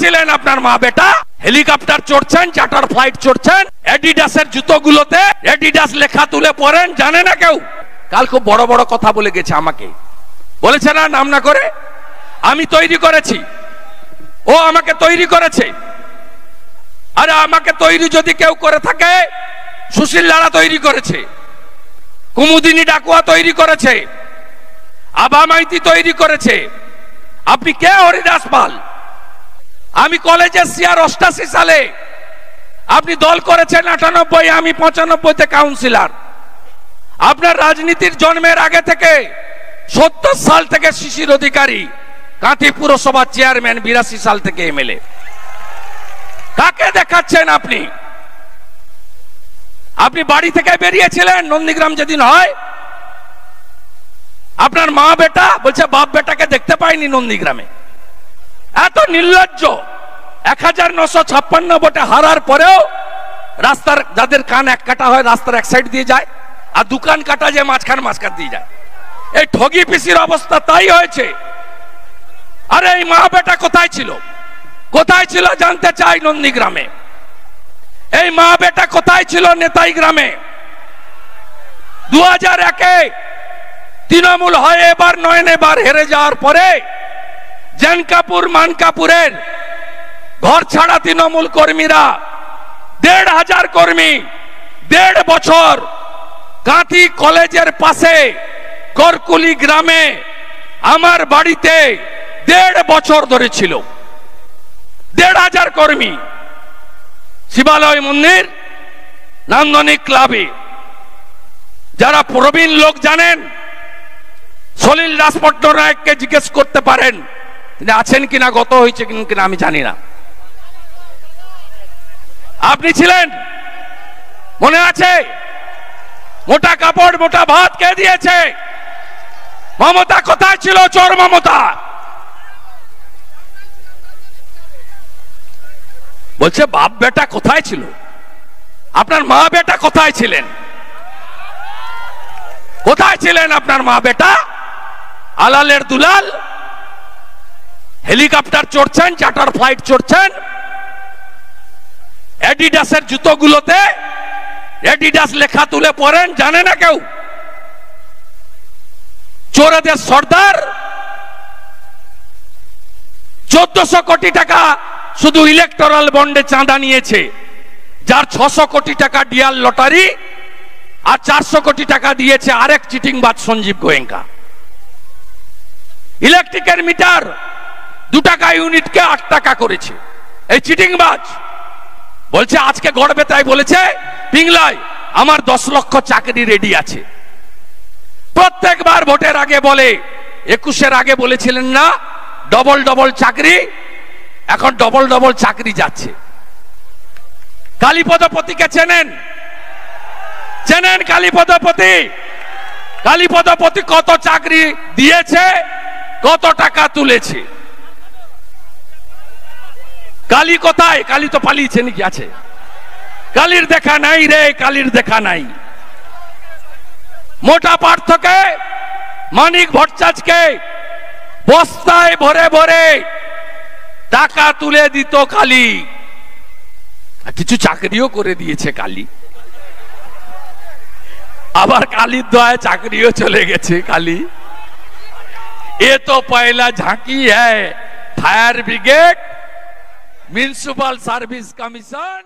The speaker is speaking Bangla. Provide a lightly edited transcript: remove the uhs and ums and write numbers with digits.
ছিলেন আপনার মা বেটা? হেলিকপ্টার চড়ছেন, চার্টার ফ্লাইট চড়ছেন, অ্যাডিডাসের জুতোগুলোতে অ্যাডিডাস লেখা তুলে পরেন, জানে না কেউ? কাল খুব বড় বড় কথা বলে গেছে, আমাকে বলেছে না, নাম না করে, আমি তৈরি করেছি, ও আমাকে তৈরি করেছে। আরে আমাকে তৈরি যদি কেউ করে থাকে, সুশীল লারা তৈরি করেছে, কুমুদিনী ডাকুয়া তৈরি করেছে, আবা মাইতি তৈরি করেছে। আপনি কে হরিদাস পাল? আমি কলেজে সিআর 88 সালে, আপনি দল করেছেন 98, আমি 95-তে কাউন্সিলর। আপনার রাজনীতির জন্মের আগে থেকে 70 সাল থেকে শিশির অধিকারী কাঁথি পুরসভার চেয়ারম্যান, 82 সাল থেকে এমএলএ। কাকে দেখাচ্ছেন আপনি? আপনি বাড়ি থেকে বেরিয়েছিলেন নন্দীগ্রাম যেদিন হয়, আপনার মা বেটা বলছে বাপ বেটাকে দেখতে পাইনি নন্দীগ্রামে। এত নির্লজ্জ! 1956 ভোটে হারার পরেও রাস্তার যাদের কান এক কাটা হয় রাস্তার এক সাইড দিয়ে যায়, আর দোকান কাটা যে মাঝখান দিয়ে যায়। এই ঠগি পিসির অবস্থা তাই হয়েছে। আরে এই মা বেটা কোথায় ছিল? কোথায় ছিল জানতে চাই নন্দীগ্রামে? এই মা বেটা কোথায় ছিল নেতাই গ্রামে? 2001-এ তৃণমূল হয় এবার নয়ন, এবার হেরে যাওয়ার পরে জানকাপুর মানকাপুরের ঘর ছাড়া তৃণমূল কর্মীরা 1,500 কর্মী 1.5 বছর কাঁথি কলেজের পাশে করকুলি গ্রামে আমার বাড়িতে 1.5 বছর ধরে ছিল। 1,500 কর্মী শিবালয় মন্দির নান্দনিক ক্লাবে। যারা প্রবীণ লোক জানেন, সলিল দাস পট্টনায়ককে জিজ্ঞেস করতে পারেন, তিনি আছেন কিনা, গত হয়েছে কিনা আমি জানি না। আপনি ছিলেন, মনে আছে? মোটা কাপড় মোটা ভাত কে দিয়েছে? মমতা কোথায় ছিল? চোর মমতা। বলছে বাপ বেটা কোথায় ছিল? আপনার মা বেটা কোথায় ছিলেন? কোথায় ছিলেন আপনার মা বেটা? আলালের দুলাল, হেলিকপ্টার চড়ছেন, চার্টার ফ্লাইট চড়ছেন, অ্যাডিডাসের জুতোগুলোতে অ্যাডিডাস লেখা তুলে পরেন, জানে না কেউ? চোরেদের সর্দার 1400 কোটি টাকা শুধু ইলেকটোরাল বন্ডে চাঁদা নিয়েছে, যার 600 কোটি টাকা ডিয়াল লটারি আর 400 কোটি টাকা দিয়েছে আরেক চিটিংবাজ সঞ্জীব গোয়েঙ্কা। ইলেকট্রিকের মিটার 2 টাকা ইউনিটকে 8 টাকা করেছে এই চিটিংবাজ। বলছে আজকে গড়বেতায় বলেছে পিংলায় আমার 10 লক্ষ চাকরি রেডি আছে। প্রত্যেকবার ভোটের আগে বলে, 21-এর আগে বলেছিলেন না ডবল ডবল চাকরি, এখন ডবল ডবল চাকরি যাচ্ছে। কালীপদপতিকে চেনেন? চেনেন কালীপদপতি? কালীপদপতি কত চাকরি দিয়েছে, কত টাকা তুলেছে? কালী কোথায়? কালী তো পালিয়েছে নাকি? আছে? কালীর দেখা নাই রে, কালীর দেখা নাই। মোটা পার্থকে মানিক ভট্টাচার্যকে বস্তায় ভরে ভরে টাকা তুলে দিত কালী, কিছু চাকরিও করে দিয়েছে কালী। আবার কালীর দয়ায় চাকরিও চলে গেছে কালী। এ তো পয়লা ঝাঁকি হ্যায় fire brigade, municipal service commission.